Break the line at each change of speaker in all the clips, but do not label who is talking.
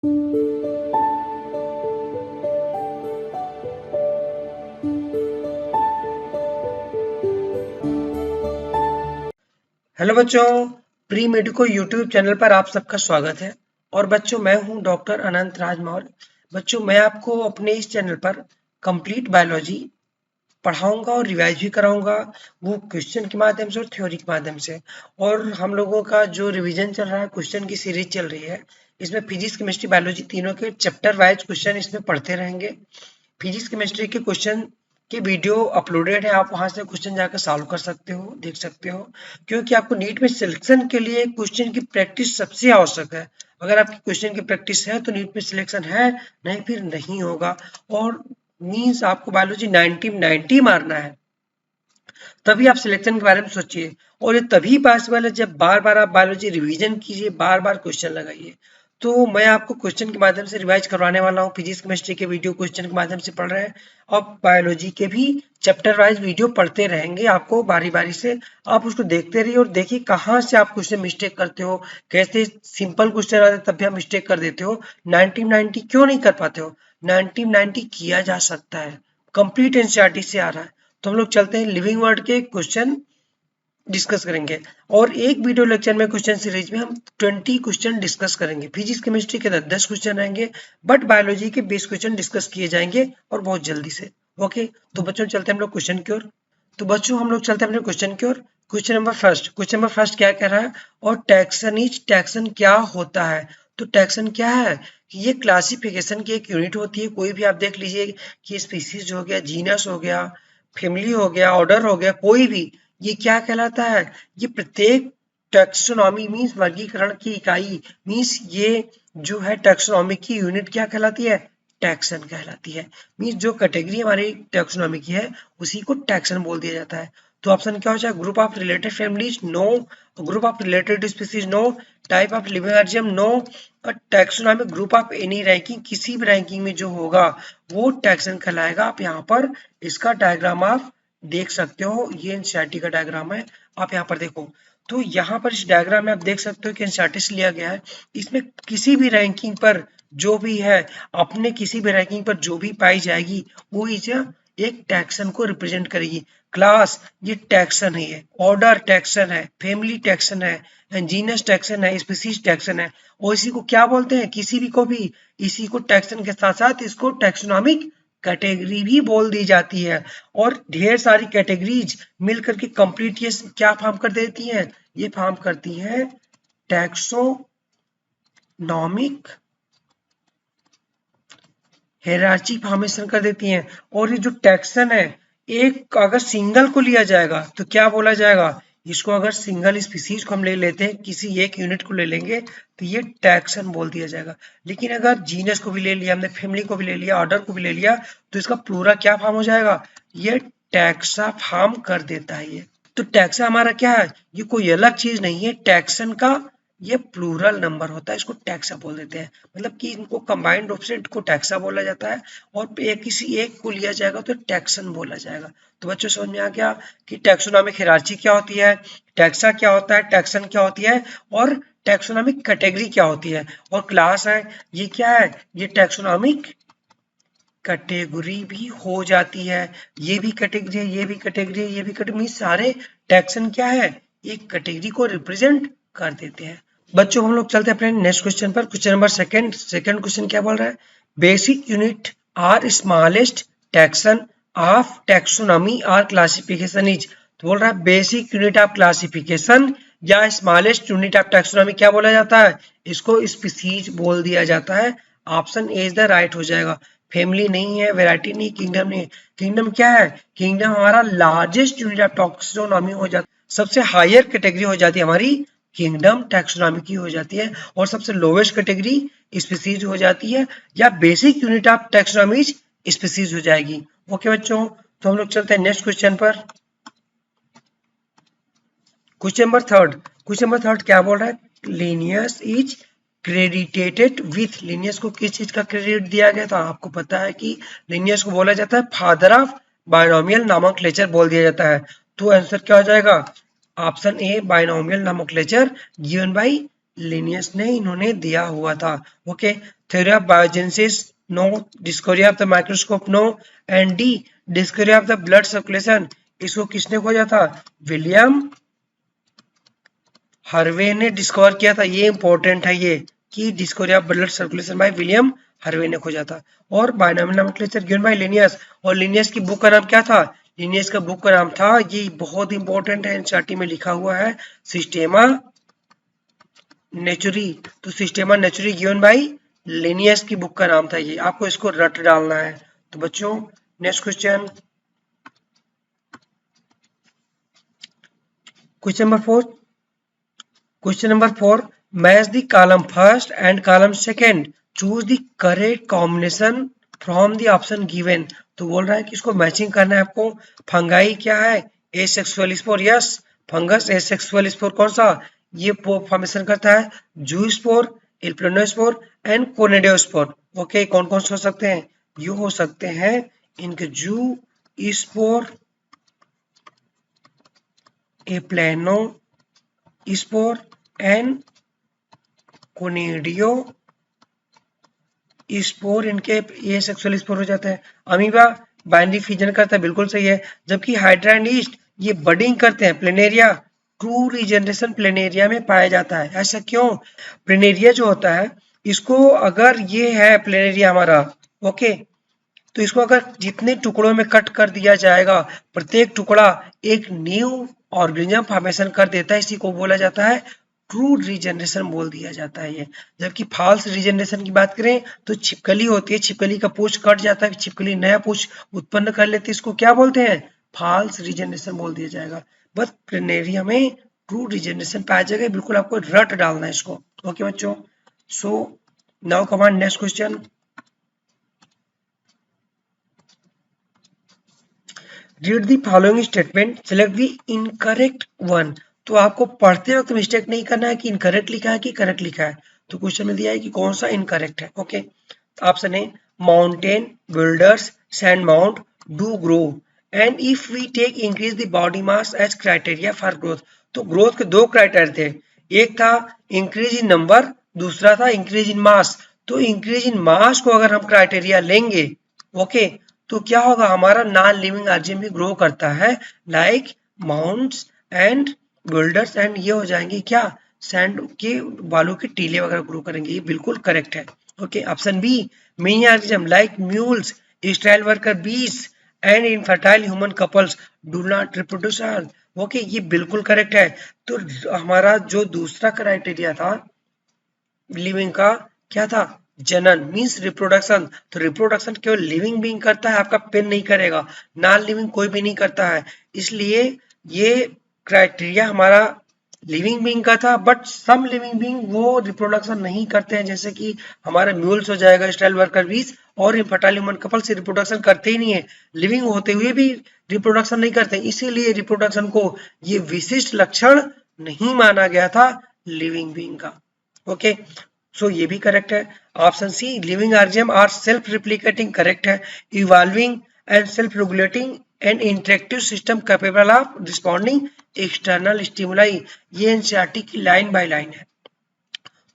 Hello बच्चों, pre medico YouTube channel पर आप सबका स्वागत है। और बच्चों, मैं हूं डॉक्टर अनंत राज मौर्य। बच्चों, मैं आपको अपने इस चैनल पर कंप्लीट बायोलॉजी पढ़ाऊंगा और रिवाइज भी कराऊंगा, वो क्वेश्चन के माध्यम से और थ्योरी के माध्यम से। और हम लोगों का जो रिवीजन चल रहा है, क्वेश्चन की सीरीज चल रही है, इसमें फिजिक्स, केमिस्ट्री, बायोलॉजी तीनों के चैप्टर वाइज क्वेश्चन इसमें पढ़ते रहेंगे। फिजिक्स केमिस्ट्री के क्वेश्चन की वीडियो अपलोडेड है, आप वहां से क्वेश्चन जाकर सॉल्व कर सकते हो, देख सकते हो। क्योंकि आपको नीट में सिलेक्शन के लिए क्वेश्चन की प्रैक्टिस सबसे आवश्यक है। अगर आपकी क्वेश्चन की प्रैक्टिस है तो नीट में सिलेक्शन है, नहीं फिर नहीं होगा। और मीन्स आपको बायोलॉजी 90 मारना है, तभी आप सिलेक्शन के बारे में सोचिए। और ये तभी पॉसिबल है जब बार बार आप बायोलॉजी रिवीजन कीजिए, बार बार क्वेश्चन लगाइए। तो मैं आपको क्वेश्चन के माध्यम से रिवाइज करवाने वाला हूँ। फिजिक्स केमिस्ट्री के वीडियो क्वेश्चन के माध्यम से पढ़ रहे हैं, अब बायोलॉजी के भी चैप्टर वाइज वीडियो पढ़ते रहेंगे आपको बारी बारी से। आप उसको देखते रहिए और देखिए कहाँ से आप क्वेश्चन मिस्टेक करते हो, कैसे सिंपल क्वेश्चन आते तब भी आप मिस्टेक कर देते हो। 90 क्यों नहीं कर पाते हो? 90 किया जा सकता है, कंप्लीट एनसीईआरटी से आ रहा है। तो हम लोग चलते हैं, लिविंग वर्ड के क्वेश्चन डिस्कस करेंगे। और एक वीडियो लेक्चर में क्वेश्चन सीरीज में हम 20 क्वेश्चन डिस्कस करेंगे। फिजिक्स केमिस्ट्री के 10 क्वेश्चन रहेंगे, बट बायोलॉजी के 20 क्वेश्चन डिस्कस किए जाएंगे और बहुत जल्दी से। ओके, तो बच्चों चलते हैं हम लोग क्वेश्चन की ओर। तो बच्चों हम लोग चलते हैं अपने क्वेश्चन की ओर। क्वेश्चन नंबर फर्स्ट क्या कह रहा है? और टैक्सन क्या होता है? तो टैक्सन क्या है कि ये क्लासिफिकेशन की एक यूनिट होती है। कोई भी आप देख लीजिए कि स्पीसीज हो गया, जीनस हो गया, फैमिली हो गया, ऑर्डर हो गया, कोई भी, ये क्या कहलाता है? ये प्रत्येक टैक्सोनॉमी मीन्स वर्गीकरण की इकाई, मीन्स ये जो है टैक्सोनॉमी की यूनिट क्या कहलाती है? टैक्सन कहलाती है। मीन्स जो कैटेगरी हमारी टैक्सोनॉमी की है उसी को टैक्सन बोल दिया जाता है। तो ऑप्शन क्या हो जाएगा? Group of related families no, group of related species no, type of living organism no, और taxonomic group of any ranking, किसी भी रैंकिंग में जो होगा वो टैक्सन कहलाएगा। आप यहाँ पर इसका डायग्राम आप देख सकते हो, ये एनसीईआरटी का डायग्राम है, आप यहाँ पर देखो। तो यहाँ पर इस डायग्राम में आप देख सकते हो कि एनसीईआरटी से लिया गया है। इसमें किसी भी रैंकिंग पर जो भी है, अपने किसी भी रैंकिंग पर जो भी पाई जाएगी वो इस एक टैक्सन को रिप्रेजेंट करेगी। क्लास ये टैक्सन है, ये ऑर्डर टैक्सन है, फैमिली टैक्सन है, जीनस टैक्सन है, स्पीसीज टैक्सन है। और इसी को क्या बोलते हैं? किसी भी को भी इसी को टैक्सन के साथ साथ इसको टैक्सोनॉमिक कैटेगरी भी बोल दी जाती है। और ढेर सारी कैटेगरीज मिलकर के कंप्लीट ये क्या फॉर्म कर देती हैं? ये फॉर्म करती है टैक्सोनॉमिक हायरार्की फॉर्मेशन कर देती हैं। और ये जो टैक्सन है, एक अगर सिंगल को लिया जाएगा तो क्या बोला जाएगा? इसको अगर सिंगल स्पीसीज को हम ले लेते हैं, किसी एक यूनिट को ले लेंगे तो ये टैक्सन बोल दिया जाएगा। लेकिन अगर जीनस को भी ले लिया हमने, फैमिली को भी ले लिया, ऑर्डर को भी ले लिया, तो इसका प्लूरल क्या फॉर्म हो जाएगा? ये टैक्सा फॉर्म कर देता है ये। तो टैक्सा हमारा क्या है? ये कोई अलग चीज नहीं है, टैक्सन का ये प्लूरल नंबर होता है, इसको टैक्सा बोल देते हैं। मतलब कि इनको कंबाइंड रूप से इनको टैक्सा बोला जाता है, और एक किसी एक को लिया जाएगा तो टैक्सन बोला जाएगा। तो बच्चों समझ में आ गया कि टैक्सोनॉमिक हायरार्की क्या होती है, टैक्सा क्या होता है, टैक्सन क्या होती है, और टैक्सोनॉमिक कैटेगरी क्या होती है, और क्लास है ये क्या है? ये टैक्सोनॉमिक कैटेगरी भी हो जाती है। ये भी कैटेगरी है, ये भी कैटेगरी है, ये भी कैटेगरी, सारे टैक्सन क्या है? एक कैटेगरी को रिप्रेजेंट कर देते हैं। बच्चों हम लोग चलते हैं अपने नेक्स्ट क्वेश्चन पर। क्वेश्चन नंबर सेकंड क्वेश्चन क्या बोल रहा है? Basic unit or smallest taxon of taxonomy or classification is. तो बोल रहा है बेसिक यूनिट ऑफ क्लासिफिकेशन या स्मॉलेस्ट यूनिट ऑफ टैक्सोनॉमी क्या बोला जाता है? इसको स्पीसीज बोल दिया जाता है। Option A is the right हो जाएगा। फैमिली नहीं है, वैरायटी नहीं, किंगडम नहीं। किंगडम क्या है? किंगडम हमारा लार्जेस्ट यूनिट ऑफ टैक्सोनॉमी हो जाता है, सबसे हायर कैटेगरी हो जाती है हमारी किंगडम टैक्सोनॉमी की हो जाती है, और सबसे लोवेस्ट कैटेगरी स्पीसीज हो जाती है, या basic unit of taxonomy species हो जाएगी। ओके बच्चों, तो हम लोग चलते हैं नेक्स्ट क्वेश्चन पर। क्वेश्चन नंबर थर्ड क्या बोल रहा है? लिनियस इज क्रेडिटेटेड विथ, लिनियस को किस चीज का क्रेडिट दिया गया? तो आपको पता है कि लिनियस को बोला जाता है फादर ऑफ बायनोमियल नोमेनक्लेचर बोल दिया जाता है। तो आंसर क्या हो जाएगा? Option A binomial nomenclature given by Linnaeus ने इन्होंने दिया हुआ था। Okay, theory of biogenesis no, discovery of the microscope no, and D discovery of the blood circulation, इसको किसने खोजा था? विलियम हार्वे ने डिस्कवर किया था। ये इंपॉर्टेंट है ये कि discovery of blood circulation by William Harvey ने खोजा था। और binomial nomenclature given by Linnaeus, और लिनियस की बुक का नाम क्या था? लिनियस का बुक का नाम था, ये बहुत इंपॉर्टेंट है, एनसीईआरटी में लिखा हुआ है, सिस्टेमा नेचुरी। तो सिस्टेमा नेचुरी गिवन बाय लिनियस की बुक का नाम था ये, आपको इसको रट डालना है। तो बच्चों next question, question number 4, question number 4, match the column first and column second, choose the correct combination from the option given. तो बोल रहा है कि इसको मैचिंग करना है आपको। फंगाई क्या है? Asexual spore, yes, fungus asexual spore कौन सा? ये फॉर्मेशन करता है जूस्पोर, इल्प्लोनोस्पोर एंड कोनेडियोस्पोर। ओके, कौन कौन से हो सकते हैं? ये हो सकते हैं इनके जू स्पोर, एप्लेनो स्पोर एंड कोनिडियो स्पोर, इनके ये सेक्सुअल स्पोर हो जाता है। अमीबा बाइनरी फिजन करता है, बिल्कुल सही है। जबकि हाइड्रा एंड ईस्ट ये बडिंग करते हैं। प्लेनेरिया ट्रू रीजनरेशन प्लेनेरिया में पाया जाता है। ऐसा क्यों? प्लेनेरिया जो होता है इसको, अगर ये है प्लेनेरिया हमारा, ओके, तो इसको अगर जितने टुकड़ों में कट कर दिया जाएगा, प्रत्येक टुकड़ा एक न्यू ऑर्गेनिज्म फॉर्मेशन कर देता है, इसी को बोला जाता है ट्रू रीजनरेशन बोल दिया जाता है ये। जबकि फॉल्स रीजनरेशन की बात करें तो छिपकली होती है, छिपकली का पूंछ कट जाता है, छिपकली नया पूंछ उत्पन्न कर लेती है, इसको क्या बोलते हैं? फॉल्स रीजनरेशन बोल दिया जाएगा। बस प्लेनेरिया में ट्रू रीजनरेशन पाया जाएगा, बिल्कुल आपको रट डालना है इसको। ओके बच्चों, so now come on next question, read the following statement, select the incorrect one. तो आपको पढ़ते वक्त मिस्टेक नहीं करना है कि इनकरेक्ट लिखा है कि करेक्ट लिखा है। तो क्वेश्चन में दिया है कि कौन सा इनकरेक्ट है। Okay, option A mountain builders sand mount do grow, and if we take increase the body mass as criteria for growth. तो ग्रोथ के दो क्राइटेरिया थे, एक था इंक्रीज इन नंबर, दूसरा था इंक्रीज इन मास। तो इंक्रीज इन मास को अगर हम क्राइटेरिया लेंगे, ओके, तो क्या होगा? हमारा नॉन लिविंग ऑर्गेनिज्म भी ग्रो करता है, लाइक माउंट्स एंड बिल्डर्स, एंड ये हो जाएंगे क्या? सैंड के बालू के टीले वगैरह ग्रो करेंगे। ये बिल्कुल करेक्ट है। Okay, option be many organism like mules, style worker बीज and infertile human couples do not reproduce. Okay, ये बिल्कुल करेक्ट है। तो हमारा जो दूसरा क्राइटेरिया था लिविंग का, क्या था? जनन मींस रिप्रोडक्शन। तो रिप्रोडक्शन केवल लिविंग बीइंग करता है, आपका पेन नहीं करेगा, नॉन लिविंग कोई भी नहीं करता है। इसलिए ये क्राइटेरिया हमारा लिविंग बीइंग का था, बट सम लिविंग बीइंग वो रिप्रोडक्शन नहीं करते हैं, जैसे कि हमारे म्यूल्स हो जाएगा, स्टाइल वर्कर बीज और इनफर्टाइल ह्यूमन कपल से रिप्रोडक्शन करते ही नहीं है, लिविंग होते हुए भी रिप्रोडक्शन नहीं करते, इसीलिए रिप्रोडक्शन को ये विशिष्ट लक्षण नहीं माना गया था लिविंग बीइंग का। ओके, सो ये भी करेक्ट है। Option C living organism are self replicating correct है। Evolving and self regulating and interactive system capable of responding external stimuli, ये एनसीईआरटी की लाइन बाय लाइन है,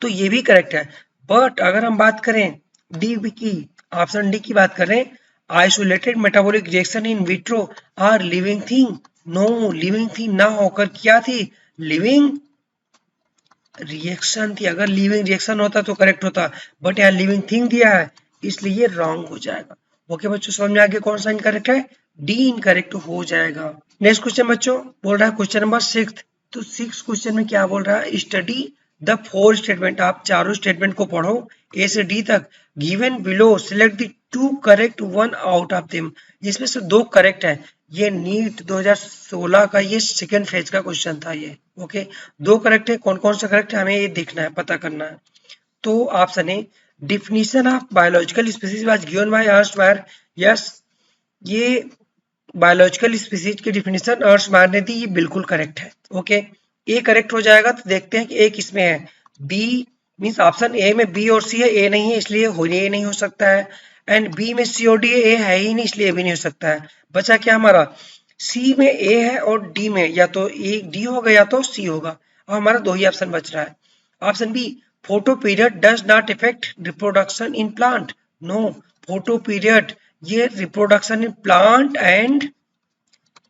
तो ये भी करेक्ट है। बट अगर हम बात करें डी की, ऑप्शन डी की बात करें, isolated metabolic reaction in vitro are living thing, no, living thing ना होकर क्या थी? लिविंग रिएक्शन थी। अगर लिविंग रिएक्शन होता तो करेक्ट होता, बट यहाँ लिविंग थिंग दिया है, इसलिए रॉन्ग हो जाएगा। ओके बच्चों, समझ में आ गया कौन सा इनकरेक्ट है? डी इनकरेक्ट हो जाएगा। नेक्स्ट क्वेश्चन बच्चों बोल रहा है क्वेश्चन नंबर 6। तो 6 क्वेश्चन में क्या बोल रहा है? Study the 4 statement. आप चारों स्टेटमेंट को पढ़ो ए से डी तक। Given below select the 2 correct 1 out of them. इसमें से 2 करेक्ट है। ये नीट 2016 का ये सेकेंड फेज का क्वेश्चन था ये। ओके, 2 करेक्ट है, कौन कौन सा करेक्ट है हमें ये देखना है, पता करना है। तो option A definition of biological species was given by erst Mayar, yes, ये बायोलॉजिकल स्पीसीज की डिफिनीशन अर्स्ट मायर ने दी, ये बिल्कुल करेक्ट है। ओके, ए करेक्ट हो जाएगा। तो देखते हैं कि ए किसमें है। बी मींस ऑप्शन ए में बी और सी है, ए नहीं है, इसलिए ए नहीं हो सकता है। एंड बी में सी और डी है, ए है ही नहीं, इसलिए भी नहीं हो सकता है। बचा क्या हमारा? सी में ए है और डी में या तो ए डी होगा या तो सी होगा। अब हमारा 2 ही ऑप्शन बच रहा है। Option B, photo period does not effect reproduction in plant. No, photo period ये reproduction in plant and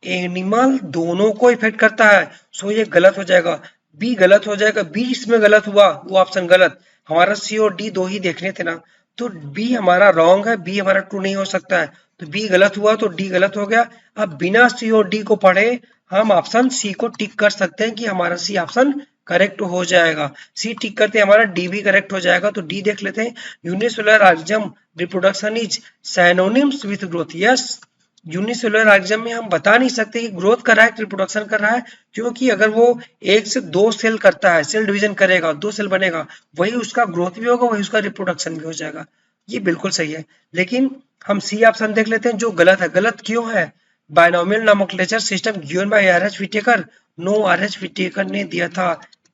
animal दोनों को इफेक्ट करता है। सो ये गलत हो जाएगा, बी गलत हो जाएगा। बी इसमें गलत हुआ, वो ऑप्शन गलत। हमारा सी और डी दो ही देखने थे ना, तो बी हमारा रॉन्ग है, बी हमारा ट्रू नहीं हो सकता है, तो बी गलत हुआ तो डी गलत हो गया। अब बिना सी और डी को पढ़े हम ऑप्शन सी को टिक कर सकते हैं कि हमारा सी ऑप्शन करेक्ट हो जाएगा। सी टिक करते हमारा डी भी करेक्ट हो जाएगा। तो डी देख लेते हैं, unicellular organism reproduction is synonyms with growth. Yes, unicellular organism में हम बता नहीं सकते कि ग्रोथ कर रहा है रिप्रोडक्शन कर रहा है, क्योंकि अगर वो एक से दो सेल करता है, सेल डिवीजन करेगा, दो सेल बनेगा, वही उसका ग्रोथ भी होगा, वही उसका रिप्रोडक्शन भी हो जाएगा। ये बिल्कुल सही है। लेकिन हम सी ऑप्शन देख लेते हैं जो गलत है। गलत क्यों है? Binomial nomenclature system given by R H. Whittaker. No, R H. Whittaker ने दिया था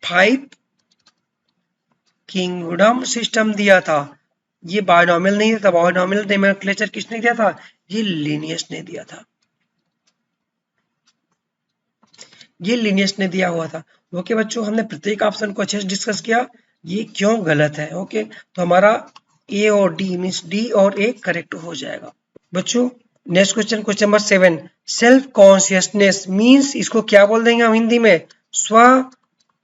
5 किंगडम सिस्टम दिया था। ये बायनोमियल नहीं था। बायनोमियल नोमेनक्लेचर किसने दिया था? ये लिनियस ने दिया था। ये लिनियस ने दिया हुआ था। ओके बच्चों, हमने प्रत्येक ऑप्शन को अच्छे से डिस्कस किया, ये क्यों गलत है। ओके, तो हमारा ए और डी मीन्स डी और ए करेक्ट हो जाएगा। बच्चों next question, question number 7, self consciousness means इसको क्या बोल देंगे हम हिंदी में? स्व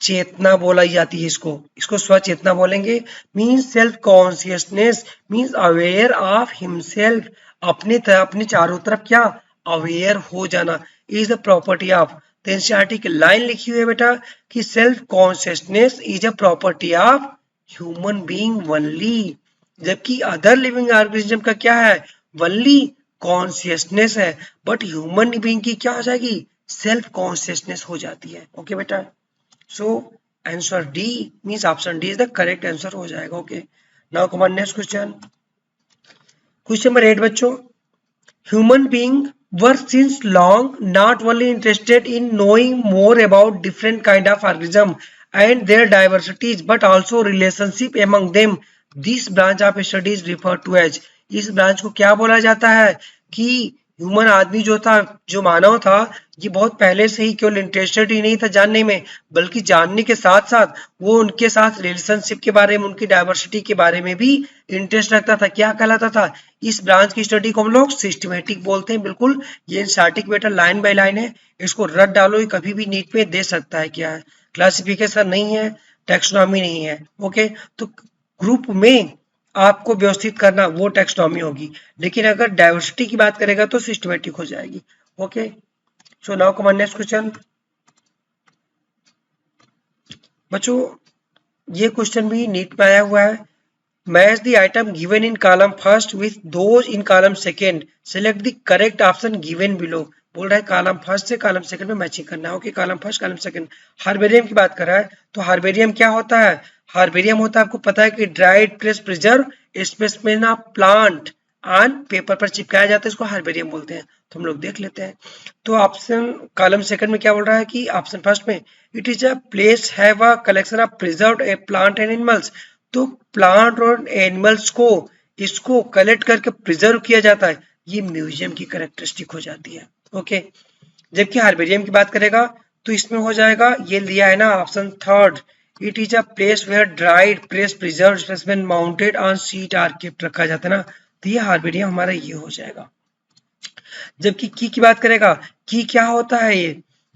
चेतना बोला जाती है इसको, इसको स्वचेतना बोलेंगे। Means self consciousness means aware of himself, अपने चारों तरफ क्या अवेयर हो जाना, इज द प्रॉपर्टी ऑफ। तो एनसीईआरटी की लाइन लिखी हुई है बेटा कि self consciousness is a property of human being only, जबकि अदर लिविंग ऑर्गेनिज्म का क्या है? ओनली कॉन्शियसनेस है, बट ह्यूमन बीइंग की क्या हो जाएगी? सेल्फ कॉन्शियसनेस हो जाती है। ओके बेटा, so answer D means option D is the correct answer हो जाएगा। okay, now come on next question, question number 8 बच्चों, human being were since long not only interested in knowing more about different kind of organism and their diversities but also relationship among them. This branch of study is referred to as, इस branch को क्या बोला जाता है कि human आदमी जो था, जो मानव था, ये बहुत पहले से ही केवल इंटरेस्टेड ही नहीं था जानने में, बल्कि जानने के साथ साथ वो उनके साथ रिलेशनशिप के बारे में, उनकी डाइवर्सिटी के बारे में भी इंटरेस्ट रखता था। क्या कहलाता था? इस ब्रांच की स्टडी को हम लोग सिस्टमेटिक बोलते हैं। बिल्कुल, ये स्टैटिक बेटा लाइन बाय लाइन है, इसको रट डालो, ये कभी भी नीट पे दे सकता है। क्या है? क्लासिफिकेशन नहीं है, टेक्सोनॉमी नहीं है। ओके, तो ग्रुप में आपको व्यवस्थित करना वो टेक्सोनॉमी होगी, लेकिन अगर डाइवर्सिटी की बात करेगा तो सिस्टमेटिक हो जाएगी। Okay, so now come on next question. बच्चों ये क्वेश्चन भी नीट में आया हुआ है। Match the item given in column first with those in column second, select the correct option given below. बोल रहा है कॉलम फर्स्ट से कॉलम सेकंड में मैचिंग करना है। Okay, column first column second. Herbarium की बात कर रहा है, तो हार्बेरियम क्या होता है? हार्बेरियम होता है, आपको पता है कि dried press preserve specimen of plant on paper पर चिपकाया जाता है, इसको हार्बेरियम बोलते हैं। तो हम लोग देख लेते हैं। तो ऑप्शन कॉलम सेकंड में क्या बोल रहा है कि ऑप्शन फर्स्ट में it is a place have a collection of preserved A plant and animals. तो प्लांट और एनिमल्स को इसको कलेक्ट करके प्रिजर्व किया जाता है, ये म्यूजियम की कैरेक्टरिस्टिक हो जाती है। ओके, जबकि हार्बेरियम की बात करेगा तो इसमें हो जाएगा, ये लिया है ना option third, it is a place where dried press preserved specimen mounted on sheet are kept रखा जाता है ना, तो ये हार्बेरियम हमारा ये हो जाएगा। जबकि की बात करेगा, की क्या होता है? ये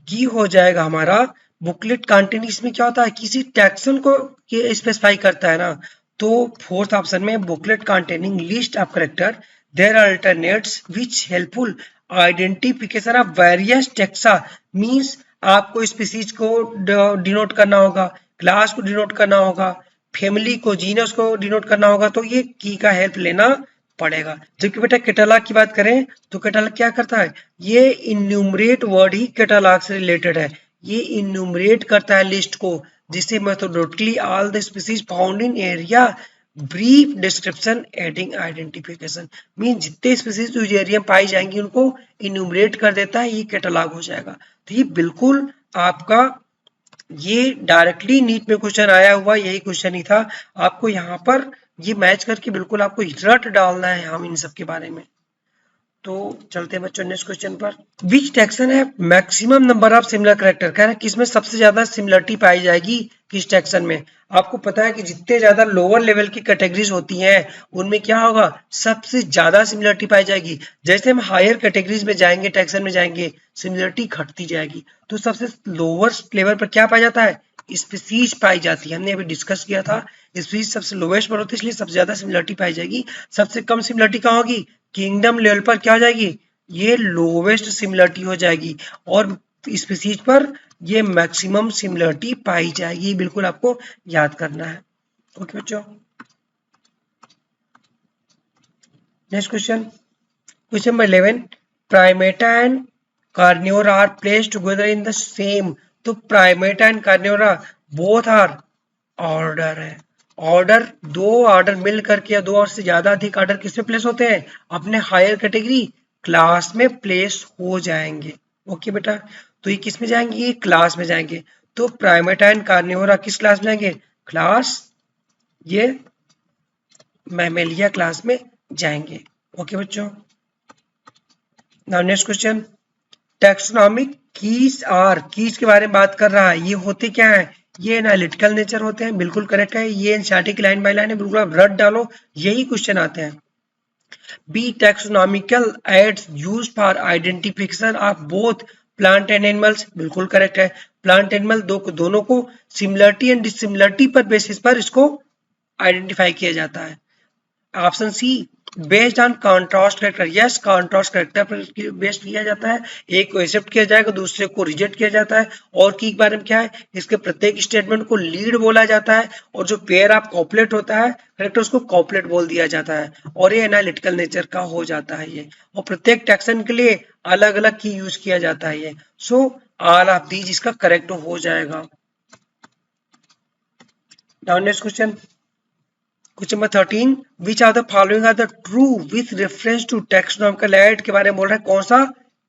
की हो जाएगा हमारा बुकलेट कंटेंट। इसमें क्या होता है? किसी टैक्सन को स्पेसिफाई करता है ना। तो फोर्थ ऑप्शन में booklet containing list of character there are alternates which helpful identification of various taxa, means आपको स्पीसीज को डिनोट करना होगा, क्लास को डिनोट करना होगा, फैमिली को, जीनस को डिनोट करना होगा, तो ये की का हेल्प लेना पड़ेगा। जबकि बेटा कैटालॉग की बात करें तो कैटालॉग क्या करता है? ये इन्यूमरेट वर्ड ही कैटालॉग से रिलेटेड है, ये इन्यूमरेट करता है लिस्ट को, जिससे methodically all the species found in area, brief description aiding identification, mean जितने स्पीसीज जो एरिया में पाई जाएंगी उनको इन्यूमरेट कर देता है, ये कैटालॉग हो जाएगा। तो ये बिल्कुल आपका ये डायरेक्टली नीट में क्वेश्चन आया हुआ यही क्वेश्चन ही था। आपको यहाँ पर ये मैच करके बिल्कुल आपको रट डालना है हम इन सब के बारे में। तो चलते हैं बच्चों नेक्स्ट क्वेश्चन पर। विच टैक्सन है maximum number of similar character, कह रहा है किसमें सबसे ज्यादा सिमिलरिटी पाई जाएगी, किस टैक्सन में। आपको पता है कि जितने ज्यादा लोअर लेवल की कैटेगरीज होती हैं उनमें क्या होगा, सबसे ज्यादा सिमिलरिटी पाई जाएगी। जैसे हम हायर कैटेगरीज में जाएंगे, टैक्सन में जाएंगे, सिमिलरिटी घटती जाएगी। तो सबसे लोअर लेवल पर क्या पाया जाता है, स्पीसीज पाई जाती है। हमने अभी डिस्कस किया था, स्पीसीज सबसे लोवेस्ट पर होती है, इसलिए सबसे ज्यादा सिमिलरिटी पाई जाएगी। सबसे कम सिमिलरिटी कहाँ होगी, किंगडम लेवल पर क्या हो जाएगी, ये लोवेस्ट सिमिलरिटी हो जाएगी। और स्पीसीज पर ये मैक्सिमम सिमिलरिटी पाई जाएगी। बिल्कुल आपको याद करना है। ओके बच्चों, next question, question number 11, Primata and Carnivora are placed together in the same. तो Primata and Carnivora both are order है। ऑर्डर, दो ऑर्डर मिल करके या दो और से ज्यादा अधिक ऑर्डर किसमें प्लेस होते हैं, अपने हायर कैटेगरी क्लास में प्लेस हो जाएंगे। ओके बेटा, तो ये किस में जाएंगे, ये क्लास में जाएंगे। तो प्राइमेटा एंड कार्नियोरा किस क्लास में जाएंगे, क्लास, ये मैमेलिया क्लास में जाएंगे। ओके बच्चों, now next question, taxonomic keys are, keys के बारे में बात कर रहा है। ये होते क्या है, ये एनालिटिकल नेचर होते हैं, बिल्कुल करेक्ट है। ये एनसीईआरटी लाइन बाय लाइन है, बिल्कुल आप रट डालो, यही क्वेश्चन आते हैं। B taxonomical aids used for identification of both plant and animals, बिल्कुल करेक्ट है। प्लांट एनिमल दोनों को सिमिलरिटी एंड डिसिमिलरिटी पर बेसिस पर इसको आइडेंटिफाई किया जाता है। Option C, based on contrast character, yes contrast character पर बेस्ड किया जाता है। एक को एक्सेप्ट किया जाएगा, दूसरे को रिजेक्ट किया जाता है। और की बारे में क्या है, इसके प्रत्येक स्टेटमेंट को लीड बोला जाता है, और जो पेयर ऑफ कॉपलेट होता है करेक्टर उसको कॉपलेट बोल दिया जाता है। और ये एनालिटिकल नेचर का हो जाता है ये, और प्रत्येक टैक्सन के लिए अलग अलग की यूज किया जाता है ये। सो ऑल ऑफ दीज इसका करेक्ट हो जाएगा। Now next question, question number 13, which are the following are the true with reference to taxonomical aid के बारे में बोल रहा है, कौन सा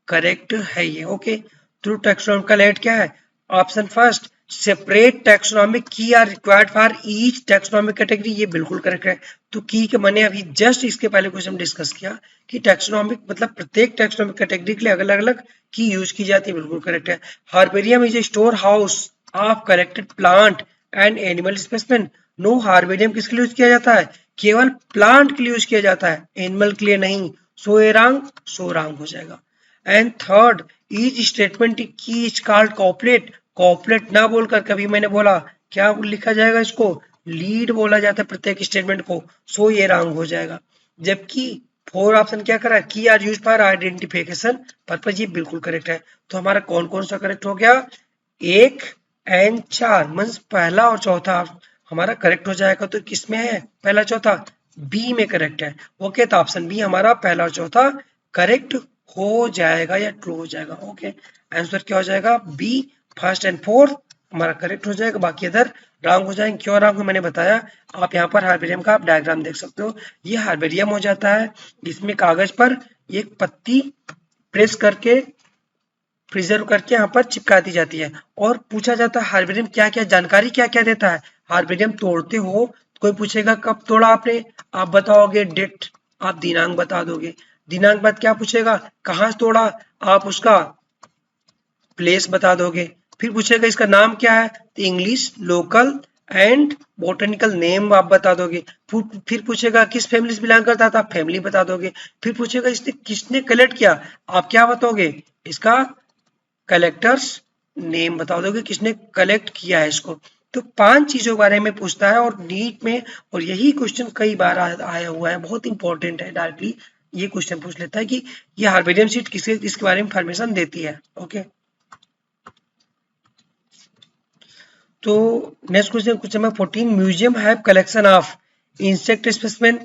करेक्ट है ये। ओके, ट्रू टैक्सोनॉमिकल एड क्या है, option first, separate taxonomic key are required for each taxonomic category, ये बिल्कुल करेक्ट है। तो की के मैंने अभी जस्ट इसके पहले क्वेश्चन डिस्कस किया कि टैक्सोनॉमिक मतलब प्रत्येक टैक्सोनॉमिक कैटेगरी के लिए अलग अलग की यूज की जाती है, बिल्कुल करेक्ट है। Herbarium is a store house of collected plant and animal specimen. No, herbarium किसके लिए यूज किया जाता है, केवल प्लांट के लिए यूज किया जाता है, एनिमल के लिए नहीं। सो ए रॉन्ग, सो रॉन्ग हो जाएगा। एंड थर्ड, ईच स्टेटमेंट की इज कॉल्ड कॉपलेट, कॉपलेट ना बोलकर कभी मैंने बोला क्या लिखा जाएगा, इसको लीड बोला जाता है प्रत्येक स्टेटमेंट को। सो ये रॉन्ग हो जाएगा। जबकि फोर ऑप्शन क्या करा, key are use for identification purpose, ये बिल्कुल करेक्ट है। तो हमारा कौन कौन सा करेक्ट हो गया, एक एंड चार, मीन्स पहला और चौथा हमारा करेक्ट हो जाएगा। तो किसमें है, पहला चौथा बी में करेक्ट है। ओके, तो ऑप्शन बी हमारा पहला और चौथा करेक्ट हो जाएगा या ट्रू हो जाएगा। ओके, आंसर क्या हो जाएगा, बी, फर्स्ट एंड फोर्थ हमारा करेक्ट हो जाएगा, बाकी अदर रॉन्ग हो जाएंगे। क्यों रॉन्ग मैंने बताया, आप यहाँ पर हार्बेरियम का आप डायग्राम देख सकते हो, ये हार्बेरियम हो जाता है। इसमें कागज पर एक पत्ती प्रेस करके प्रिजर्व करके यहाँ पर चिपका दी जाती है, और पूछा जाता है हार्बेरियम क्या क्या जानकारी क्या क्या देता है। हार्बेरियम तोड़ते हो, कोई पूछेगा कब तोड़ा आपने, आप बताओगे डेट, आप दिनांक बता दोगे। दिनांक बाद क्या पूछेगा, कहाँ से तोड़ा, आप उसका प्लेस बता दोगे। फिर पूछेगा इसका नाम क्या है, तो English, local and botanical name आप बता दोगे। फिर पूछेगा किस फैमिली से बिलोंग करता था, आप फैमिली बता दोगे। फिर पूछेगा इसने किसने कलेक्ट किया, आप क्या बताओगे, इसका कलेक्टर्स नेम बता दोगे, किसने कलेक्ट किया है इसको। तो 5 चीजों के बारे में पूछता है और नीट में, और यही क्वेश्चन कई बार आया हुआ है, बहुत इंपॉर्टेंट है। डायरेक्टली ये क्वेश्चन पूछ लेता है कि ये हार्बेरियम सीट किसके किसके बारे में इंफॉर्मेशन देती है। ओके, तो next question, question number 14, museum have collection of insect specimen.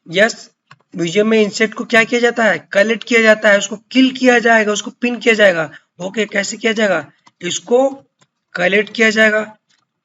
Yes, museum में इंसेक्ट को क्या किया जाता है, कलेक्ट किया जाता है, उसको किल किया जाएगा, उसको पिन किया जाएगा। ओके, कैसे किया जाएगा, इसको कलेक्ट किया जाएगा,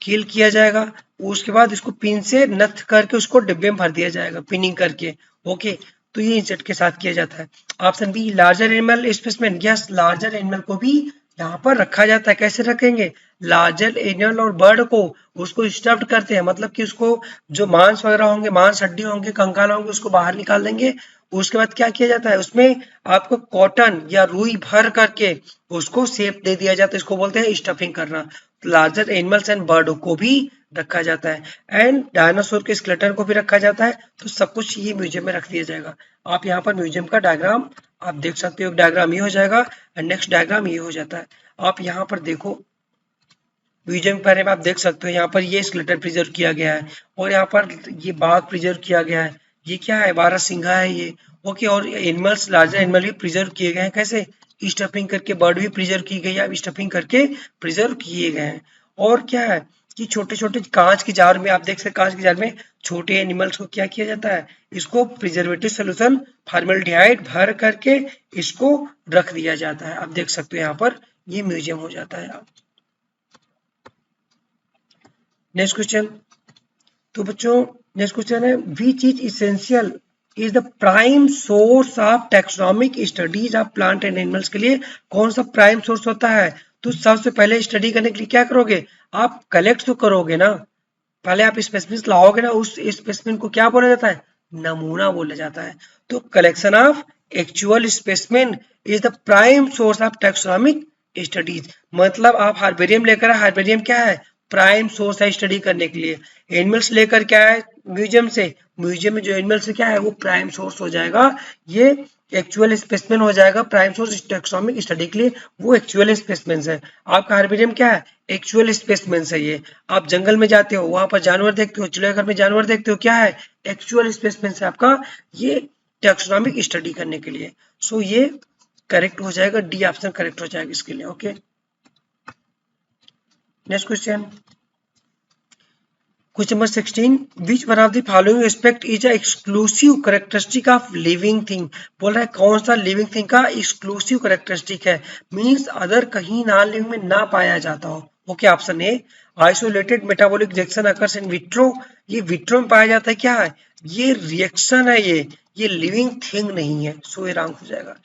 किल किया जाएगा, उसके बाद इसको पिन से नथ करके उसको डिब्बे में भर दिया जाएगा पिनिंग करके। ओके, तो ये इंसेक्ट के साथ किया जाता है। Option B, larger animal specimen. Yes, larger animal को भी यहाँ पर रखा जाता है। कैसे रखेंगे? लार्जर एनिमल और बर्ड को उसको स्टफ्ड करते हैं, मतलब कि उसको जो मांस वगैरह होंगे, मांस हड्डी होंगे, कंकाल होंगे, उसको बाहर निकाल देंगे। उसके बाद क्या किया जाता है? उसमें आपको कॉटन या रुई भर करके उसको शेप दे दिया जाता है। इसको बोलते हैं स्टफिंग करना। लार्जर एनिमल्स एंड बर्ड को भी रखा जाता है एंड डायनासोर के स्केलेटन को भी रखा जाता है। तो सब कुछ ये म्यूजियम में रख दिया जाएगा। आप यहाँ पर म्यूजियम का डायग्राम आप देख सकते हो। डायग्राम ये हो जाएगा और नेक्स्ट डायग्राम ये हो जाता है। आप यहाँ पर देखो, म्यूजियम के बारे में आप देख सकते हो। यहाँ पर ये स्केलेटन प्रिजर्व किया गया है और यहाँ पर ये बाघ प्रिजर्व किया गया है। ये क्या है? बारहसिंघा है ये। ओके, और एनिमल्स, लार्जर एनिमल भी प्रिजर्व किए गए हैं। कैसे? स्टफिंग करके। बर्ड भी प्रिजर्व की गई है, स्टफिंग करके प्रिजर्व किए गए हैं। और क्या है कि छोटे छोटे कांच के जार में आप देख सकते हैं, कांच के जार में छोटे एनिमल्स को क्या किया जाता है? इसको प्रिजर्वेटिव सोल्यूशन फॉर्मेल्डिहाइड भर करके इसको रख दिया जाता है। आप देख सकते हो यहाँ पर ये म्यूजियम हो जाता है। Next question. तो बच्चों नेक्स्ट क्वेश्चन है, which is essential is the prime source of taxonomic studies of plant and animals. के लिए कौन सा प्राइम सोर्स होता है? तो सबसे पहले स्टडी करने के लिए क्या करोगे? आप कलेक्ट तो करोगे ना, पहले आप स्पेसिमेन लाओगे ना। उस स्पेसिमेन को क्या बोला जाता है? नमूना बोला जाता है। तो collection of actual specimen is the prime source of taxonomic studies. मतलब आप हार्बेरियम लेकर, हार्बेरियम क्या है? प्राइम सोर्स है स्टडी करने के लिए। एनिमल्स लेकर क्या है? म्यूजियम से, म्यूजियम में जो एनिमल्स क्या है वो प्राइम सोर्स हो जाएगा। ये एक्चुअल स्पेसिमेन हो जाएगा प्राइम सोर्स टैक्सोनॉमिक स्टडी के लिए, वो एक्चुअल स्पेसिमेन है। आपका हार्बेरियम क्या है? एक्चुअल स्पेसिमेन है ये। आप जंगल में जाते हो, वहां पर जानवर देखते हो, चिड़ियाघर में जानवर देखते हो, क्या है? एक्चुअल स्पेसिमेन है आपका ये टैक्सोनॉमिक स्टडी करने के लिए। सो ये करेक्ट हो जाएगा, डी ऑप्शन करेक्ट हो जाएगा इसके लिए। Okay, next question. Question number 16, which one of the following aspect is a exclusive characteristic of living thing. बोल रहा है कौन सा लिविंग थिंग का एक्सक्लूसिव कैरेक्टरिस्टिक है, मींस अदर कहीं नॉन लिविंग में ना पाया जाता हो। Okay, option A, isolated metabolic reaction occurs in vitro. ये विट्रो में पाया जाता है। क्या है? ये रिएक्शन है, ये लिविंग थिंग नहीं है। सो ये रॉन्ग हो जाएगा।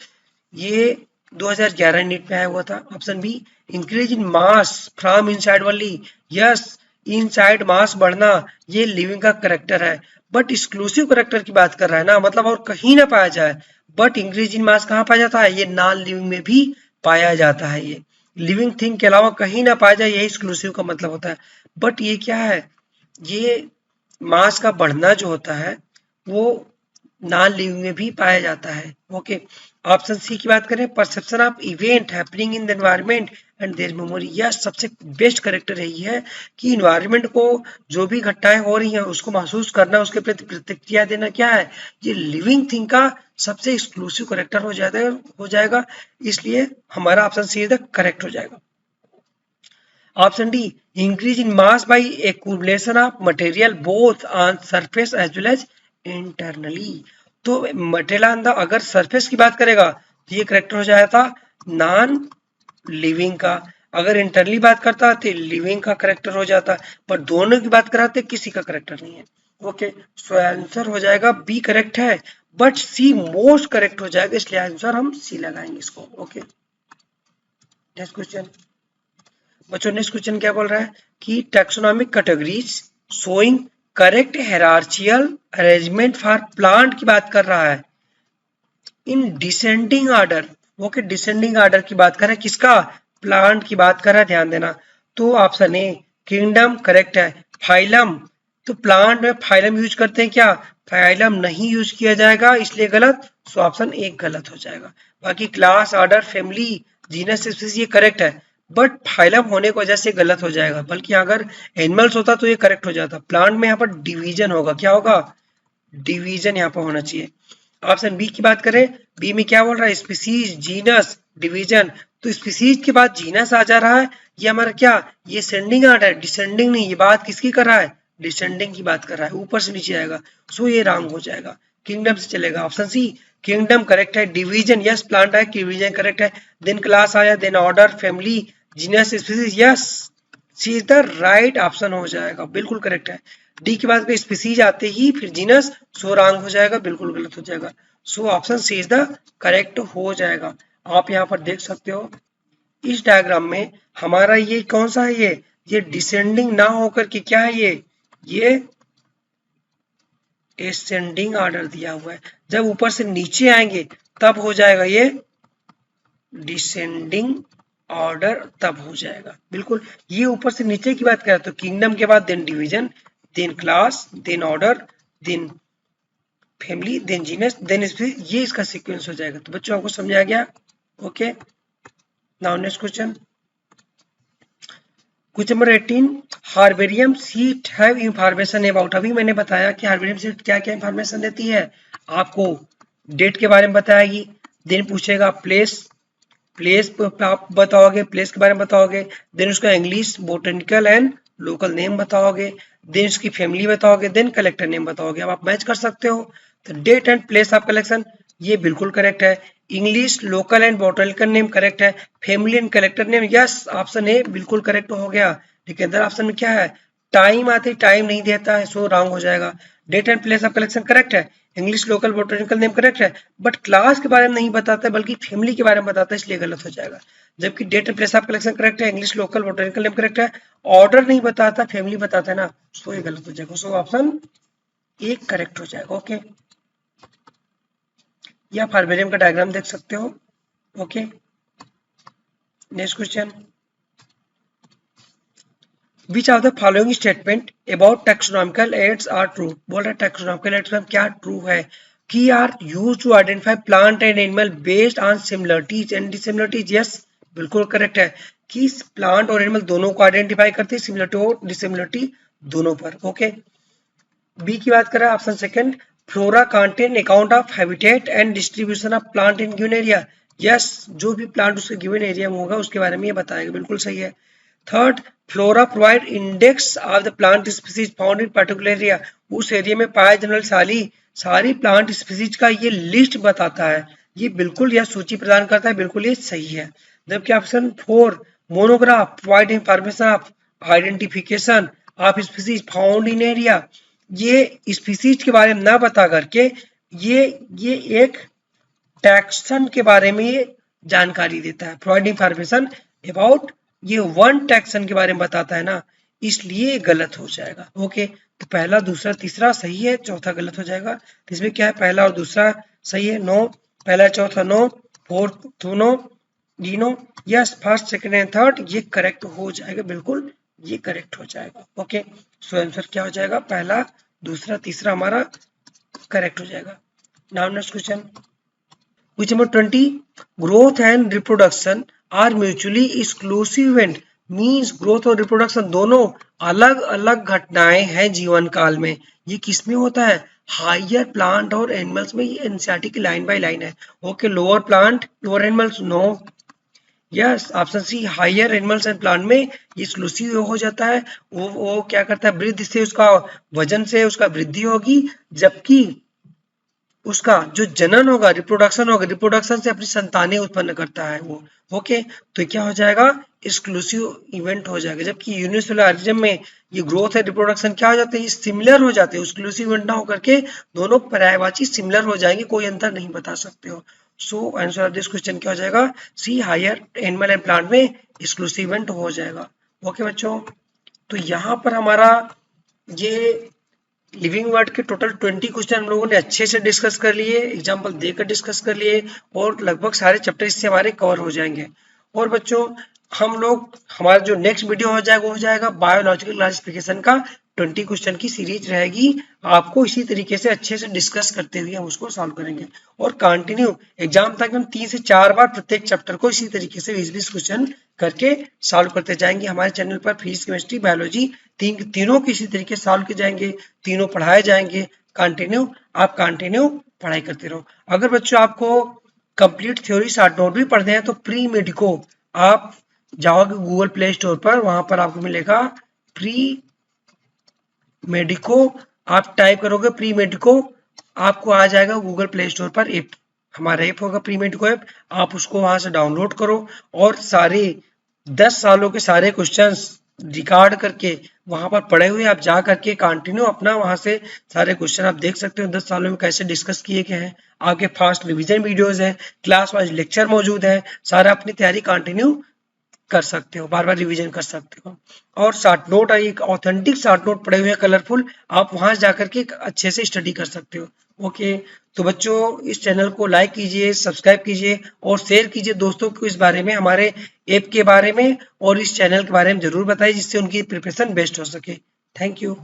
ये 2011 नीट में आया हुआ था। Option B, increase in mass from inside only. Yes, inside mass बढ़ना ये लिविंग का करेक्टर है, बट एक्सक्लूसिव करेक्टर की बात कर रहा है ना, मतलब और कहीं ना पाया जाए। बट इंक्रीज इन मास कहाँ पाया जाता है? ये नॉन लिविंग में भी पाया जाता है। ये लिविंग थिंग के अलावा कहीं ना पाया जाए, यही एक्सक्लूसिव का मतलब होता है। बट ये क्या है? ये मास का बढ़ना जो होता है वो नॉन लिविंग में भी पाया जाता है। ओके, ऑप्शन सी की बात करें, perception of event happening in the environment and there memory. यह सबसे बेस्ट करेक्टर यही है कि इन्वायरमेंट को जो भी घटनाएं हो रही हैं उसको महसूस करना, उसके प्रति प्रतिक्रिया देना, क्या है? ये लिविंग थिंग का सबसे एक्सक्लूसिव करेक्टर हो जाएगा। इसलिए हमारा ऑप्शन सी द करेक्ट हो जाएगा। Option D, increase in mass by accumulation of material both on surface as well as internally. तो मटेरियल अगर सरफेस की बात करेगा तो ये करेक्टर हो जाता नॉन लिविंग का। अगर इंटरनली बात करता तो लिविंग का करेक्टर हो जाता, पर दोनों की बात कराते किसी का करेक्टर नहीं है। ओके, सो आंसर हो जाएगा बी करेक्ट है, बट सी मोस्ट करेक्ट हो जाएगा, इसलिए आंसर हम सी लगाएंगे इसको। Okay, next question. बच्चों नेक्स्ट क्वेश्चन क्या बोल रहा है कि taxonomic categories showing correct hierarchical arrangement for plant की बात कर रहा है in descending order. Okay, descending order की बात कर रहा है, किसका? प्लांट की बात कर रहा है, ध्यान देना। तो ऑप्शन ए किंगडम करेक्ट है। फाइलम, तो प्लांट में फाइलम यूज करते हैं क्या? फाइलम नहीं यूज किया जाएगा, इसलिए गलत। सो ऑप्शन ए गलत हो जाएगा। बाकी class, order, family, genus, species ये करेक्ट है, बट फाइलम होने की वजह से गलत हो जाएगा। बल्कि अगर एनिमल्स होता तो ये करेक्ट हो जाता। प्लांट में यहाँ पर डिवीजन होगा, क्या होगा? डिवीजन यहाँ पर होना चाहिए। ऑप्शन बी की बात करें, बी में क्या बोल रहा है? Species, genus, division. तो स्पीसीज के बाद जीनस आ जा रहा है, ये हमारा क्या? ये सेंडिंग ऑर्डर है, डिसेंडिंग नहीं। ये बात किसकी कर रहा है? डिसेंडिंग की बात कर रहा है, ऊपर से नीचे आएगा। सो ये रॉन्ग हो जाएगा, किंगडम से चलेगा। ऑप्शन सी किंगडम करेक्ट है। डिवीजन, यस प्लांट है, डिवीजन करेक्ट है। देन क्लास आया, then order, family, genus, species, yes C is the right option हो जाएगा, बिल्कुल करेक्ट है। डी के बाद स्पीसीज आते ही फिर जीनस, सो रॉन्ग हो जाएगा, बिल्कुल गलत हो जाएगा। So option C is the correct हो जाएगा। आप यहाँ पर देख सकते हो इस डायग्राम में हमारा ये कौन सा है, ये डिसेंडिंग ना होकर के क्या है, ये एसेंडिंग ऑर्डर दिया हुआ है। जब ऊपर से नीचे आएंगे तब हो जाएगा ये डिसेंडिंग ऑर्डर, तब हो जाएगा। बिल्कुल, ये ऊपर से नीचे की बात करें तो किंगडम के बाद then division, then class, then order, then family, then genus, then species, ये इसका सीक्वेंस हो जाएगा। तो बच्चों आपको समझ आ गया? Okay, now next question, question number 18, herbarium seat have information about. अभी मैंने बताया कि हार्बेरियम सीट क्या क्या इंफॉर्मेशन देती है, आपको डेट के बारे में बताएगी, देन पूछेगा प्लेस आप बताओगे, प्लेस के बारे में बताओगे, देन उसका English botanical and local name बताओगे, देन उसकी फैमिली बताओगे, देन कलेक्टर नेम बताओगे। अब आप मैच कर सकते हो। तो date and place of collection ये बिल्कुल करेक्ट है, English local and botanical name correct है, family and collector name yes, option A बिल्कुल करेक्ट हो गया। लेकिन अंदर ऑप्शन में क्या है, टाइम आते टाइम नहीं देता है, सो रॉन्ग हो जाएगा। Date and place of collection correct है, English local botanical name correct है, बट क्लास के बारे में नहीं बताता है बल्कि फैमिली के बारे में बताता है, इसलिए गलत हो जाएगा। जबकि date and place of collection correct है, English local botanical name correct है, ऑर्डर नहीं बताता, फैमिली बताता है ना, सो ये गलत हो जाएगा। सो ऑप्शन एक करेक्ट हो जाएगा। ओके, या हार्बेरियम का डायग्राम देख सकते हो। Okay, next question, which of the following statement about taxonomical aids are true. बोल रहा है टैक्सोनॉमिकल एड्स में क्या ट्रू है, key are used to identify plant and animal based on similarities and dissimilarities. Yes, बिल्कुल करेक्ट है कि plant और एनिमल दोनों को आइडेंटिफाई करते हैं, सिमिलरिटी और डिसिमिलरिटी दोनों पर। ओके, बी की बात करें option second, flora contain account of habitat and distribution of plant in given area. Yes, जो भी प्लांट उसके गिवन एरिया में होगा उसके बारे में ये बताएगा, बिल्कुल सही है। Third, flora provide index of the plant species found in particular area. उस एरिया में पाए जाने वाली सारी प्लांट स्पीसीज का ये लिस्ट बताता है, ये बिल्कुल यह सूची प्रदान करता है, बिल्कुल ये सही है। जबकि option 4, monograph provide information of identification of species found in area, ये स्पीसीज के बारे में ना बता करके ये एक टैक्सन के बारे में ये जानकारी देता है, प्रोवाइड इंफॉर्मेशन अबाउट, ये वन टैक्सन के बारे में बताता है ना, इसलिए गलत हो जाएगा। ओके, तो पहला दूसरा तीसरा सही है, चौथा गलत हो जाएगा। तो इसमें क्या है, पहला और दूसरा सही है, नो, पहला चौथा no, fourth no, D no, yes, first second and third ये करेक्ट हो जाएगा, बिल्कुल ये करेक्ट हो जाएगा। ओके, सो आंसर क्या हो जाएगा, पहला दूसरा तीसरा हमारा करेक्ट हो जाएगा। Now next question, question number 20, growth and reproduction are mutually exclusive event. Means growth और रिप्रोडक्शन दोनों अलग अलग घटनाएं हैं जीवन काल में। ये किसमें होता है, हायर प्लांट और एनिमल्स में। ये एनसीईआरटी की लाइन बाय लाइन है। Okay, lower plant lower animals no, yes, option C higher animals and plant में ये एक्सक्लूसिव हो जाता है। वो क्या करता है, वृद्धि से उसका वजन से उसका वृद्धि होगी, जबकि उसका जो जनन होगा, रिप्रोडक्शन होगा, रिप्रोडक्शन से अपनी संतानें उत्पन्न करता है वो। ओके, तो क्या हो जाएगा, एक्सक्लूसिव इवेंट हो जाएगा। जबकि यूनिवर्सल ऑर्गेनिज्म में ये ग्रोथ है रिप्रोडक्शन क्या हो जाते हैं, सिमिलर हो जाते हैं, एक्सक्लूसिव इवेंट ना होकर के दोनों पर्यायवाची सिमिलर हो जाएंगे, कोई अंतर नहीं बता सकते हो। So answer of this question क्या हो जाएगा, सी हायर एनिमल एंड प्लांट में एक्सक्लूसिव इवेंट हो जाएगा। ओके बच्चों, तो यहाँ पर हमारा ये लिविंग वर्ड के टोटल 20 क्वेश्चन हम लोगों ने अच्छे से डिस्कस कर लिए, एग्जांपल देकर डिस्कस कर लिए, और लगभग सारे चैप्टर इससे हमारे कवर हो जाएंगे। और बच्चों हम लोग हमारा जो नेक्स्ट वीडियो हो जाएगा वो हो जाएगा बायोलॉजिकल क्लासिफिकेशन का 20 क्वेश्चन की सीरीज रहेगी। आपको इसी तरीके से अच्छे से डिस्कस करते हुए हम उसको सॉल्व करेंगे, और कंटिन्यू एग्जाम तक हम 3 से 4 बार प्रत्येक चैप्टर को इसी तरीके से 20-20 क्वेश्चन करके सॉल्व करते जाएंगे। हमारे चैनल पर फिजिक्स केमिस्ट्री बायोलॉजी तीनों किसी तरीके से सॉल्व किए जाएंगे, तीनों पढ़ाए जाएंगे। आप कंटिन्यू पढ़ाई करते रहो। अगर बच्चों आपको कंप्लीट थ्योरी शॉर्ट नोट भी पढ़ने हैं तो प्री मेडिको आप जाओगे गूगल प्ले स्टोर पर, वहां पर आपको मिलेगा प्री मेडिको, आप टाइप करोगे प्री मेडिको, आपको आ जाएगा गूगल प्ले स्टोर पर ऐप, हमारा ऐप होगा प्री मेडिको ऐप, आप उसको वहां से डाउनलोड करो और सारे 10 सालों के सारे क्वेश्चंस रिकॉर्ड करके वहां पर पढ़े हुए आप जा करके कंटिन्यू अपना वहां से सारे क्वेश्चन आप देख सकते हो 10 सालों में कैसे डिस्कस किए गए हैं। आपके फास्ट रिवीजन वीडियोस हैं, क्लास वाइज लेक्चर मौजूद है, सारा अपनी तैयारी कंटिन्यू कर सकते हो, बार बार रिवीजन कर सकते हो। और शॉर्ट नोट, एक ऑथेंटिक शॉर्ट नोट पड़े हुए हैं कलरफुल, आप वहां जाकर के अच्छे से स्टडी कर सकते हो। ओके, तो बच्चों इस चैनल को लाइक कीजिए, सब्सक्राइब कीजिए और शेयर कीजिए दोस्तों को इस बारे में, हमारे ऐप के बारे में और इस चैनल के बारे में जरूर बताइए, जिससे उनकी प्रिपरेशन बेस्ट हो सके। Thank you.